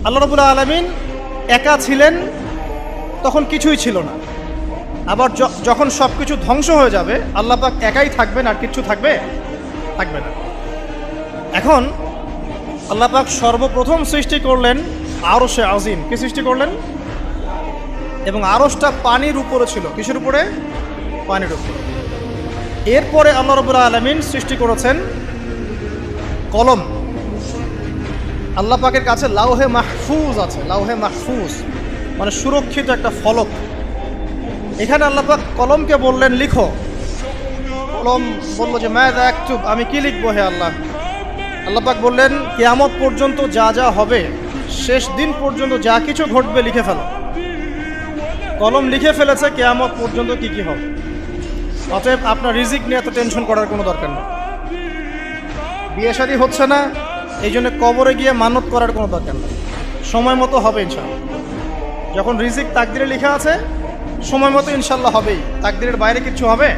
আল্লাহ রাব্বুল আলামিন একা ছিলেন, তখন কিছুই ছিল না। আবার যখন সব কিছু ধ্বংস হয়ে যাবে, আল্লাহ পাক একাই থাকবেন, আর কিছু থাকবে না। এখন আল্লাহ পাক সর্বপ্রথম সৃষ্টি করলেন আরশে আজিম। কি সৃষ্টি করলেন? এবং আরশটা পানির উপরে ছিল। কিসের উপরে? পানির উপরে। এরপরে আল্লাহ রাব্বুল আলামিন সৃষ্টি করেছেন কলম। আল্লাহ পাকের কাছে লাউহে মাহফুজ আছে। লাউহে মাহফুজ মানে সুরক্ষিত একটা ফলক। এখানে আল্লাহ পাক কলমকে বললেন লিখো। কলম বলল যে মাযা আকতুব, আমি কি লিখবো হে আল্লাহ? আল্লাহ পাক বললেন কিয়ামত পর্যন্ত যা যা হবে, শেষ দিন পর্যন্ত যা কিছু ঘটবে লিখে ফেলো। কলম লিখে ফেলেছে কিয়ামত পর্যন্ত কি কি হবে। অতএব আপনার রিজিক নিয়ে এত টেনশন করার কোনো দরকার নেই। বিয়ে শাদী হচ্ছে না, এই জন্য কবরে গিয়ে মানত করার কোনো দরকার নেই। সময় মতো হবে ইনশাআল্লাহ। যখন রিজিক তাকদিরে লেখা আছে, সময় মতো ইনশাআল্লাহ হবেই। তাকদিরের বাইরে কিছু হবে